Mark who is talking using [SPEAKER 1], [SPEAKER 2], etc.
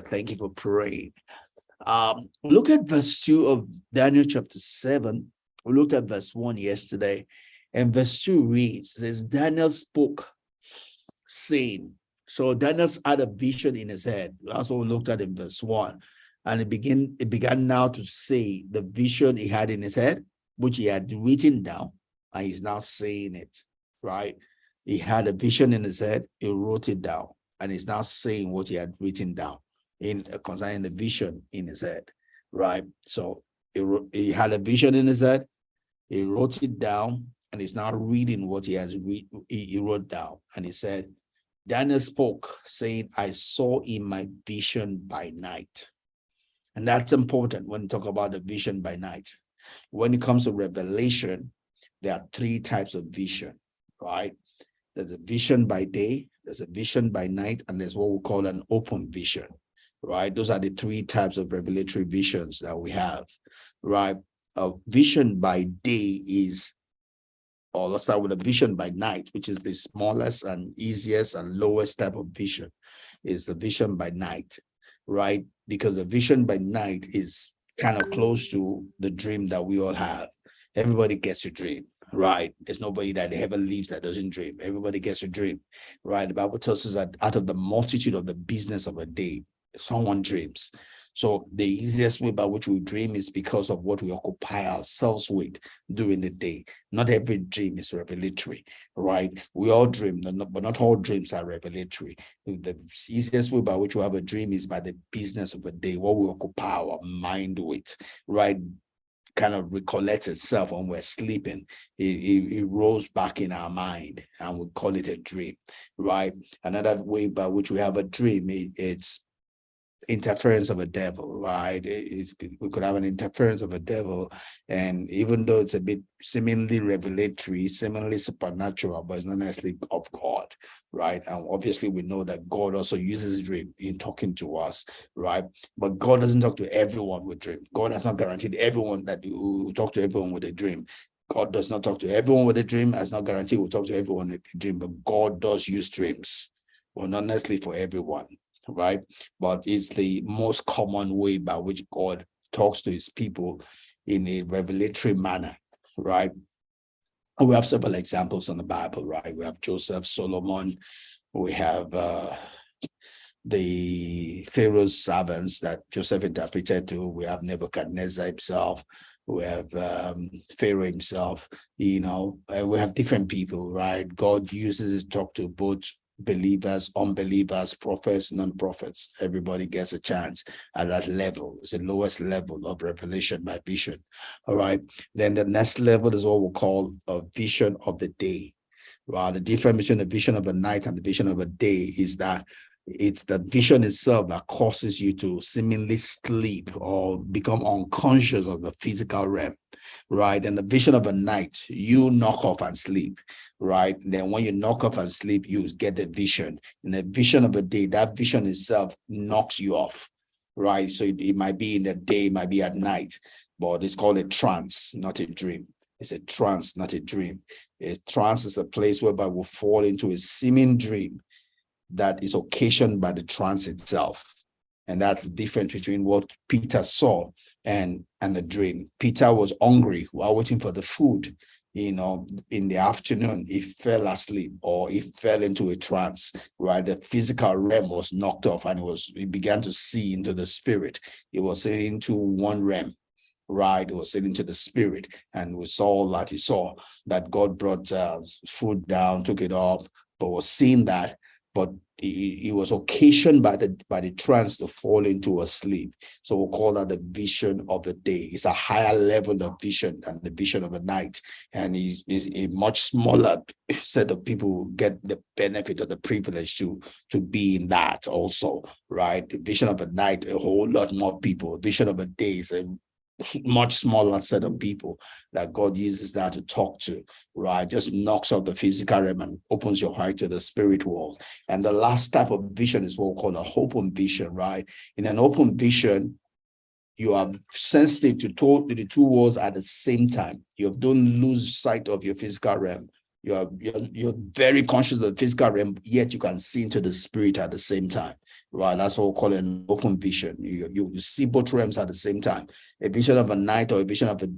[SPEAKER 1] Thank you for praying. Look at verse 2 of Daniel chapter 7. We looked at verse 1 yesterday, and verse 2 reads, says, Daniel spoke, saying, so Daniel's had a vision in his head. That's what we looked at in verse 1. And it began now to say the vision he had in his head, which he had written down, and he's now saying it, right? He had a vision in his head, he wrote it down, and he's now saying what he had written down in concerning the vision in his head, right? So he had a vision in his head, he wrote it down, and he's now reading what he wrote down. And he said, Daniel spoke, saying, I saw in my vision by night. And that's important when you talk about the vision by night. When it comes to revelation, there are three types of vision, right? There's a vision by day, there's a vision by night, and there's what we call an open vision, right? Those are the three types of revelatory visions that we have, right? A vision by day is, or let's start with a vision by night, which is the smallest and easiest and lowest type of vision, is the vision by night, right? Because the vision by night is kind of close to the dream that we all have. Everybody gets a dream, right? There's nobody that ever lives that doesn't dream. Everybody gets a dream, right? The Bible tells us that out of the multitude of the business of a day, someone dreams. So the easiest way by which we dream is because of what we occupy ourselves with during the day. Not every dream is revelatory, right? We all dream, but not all dreams are revelatory. The easiest way by which we have a dream is by the business of a day, what we occupy our mind with, right? Kind of recollects itself when we're sleeping. It rolls back in our mind, and we call it a dream, right? Another way by which we have a dream, it's interference of a devil, right? We could have an interference of a devil, and even though it's a bit seemingly revelatory, seemingly supernatural, but it's not necessarily of God, right? And obviously we know that God also uses dream in talking to us, right? But God doesn't talk to everyone with dream. God has not guaranteed everyone that you will talk to everyone with a dream. God does not talk to everyone with a dream, has not guaranteed we'll talk to everyone with a dream, but God does use dreams. Well, not necessarily for everyone, right? But it's the most common way by which God talks to his people in a revelatory manner, right? We have several examples in the Bible, right? We have Joseph, Solomon, we have the Pharaoh's servants that Joseph interpreted to, we have Nebuchadnezzar himself, we have Pharaoh himself, we have different people, right? God uses to talk to both believers, unbelievers, prophets, non-prophets. Everybody gets a chance at that level. It's the lowest level of revelation by vision. All right. Then the next level is what we call a vision of the day. Right. The difference between the vision of the night and the vision of a day is that it's the vision itself that causes you to seemingly sleep or become unconscious of the physical realm, right? And the vision of a night, you knock off and sleep, right? Then when you knock off and sleep, you get the vision. In the vision of a day, that vision itself knocks you off, right? So it might be in the day, it might be at night, but it's called a trance, not a dream. It's a trance, not a dream. A trance is a place whereby we fall into a seeming dream that is occasioned by the trance itself. And that's the difference between what Peter saw and the dream. Peter was hungry while waiting for the food. In the afternoon, he fell asleep or he fell into a trance, right? The physical realm was knocked off, and he began to see into the spirit. He was seeing into one realm, right? He was seeing into the spirit, and we saw that he saw that God brought food down, took it off, but was seeing that. But he was occasioned by the trance to fall into a sleep. So we'll call that the vision of the day. It's a higher level of vision than the vision of the night. And is a much smaller set of people who get the benefit of the privilege to be in that also, right? The vision of the night, a whole lot more people. Vision of a day is a much smaller set of people that God uses that to talk to, right? Just knocks out the physical realm and opens your heart to the spirit world. And the last type of vision is what we call an open vision, right? In an open vision, you are sensitive to the two worlds at the same time. You don't lose sight of your physical realm, You're very conscious of the physical realm, yet you can see into the spirit at the same time, right? That's what we call an open vision. You see both realms at the same time. A vision of a night or a vision of a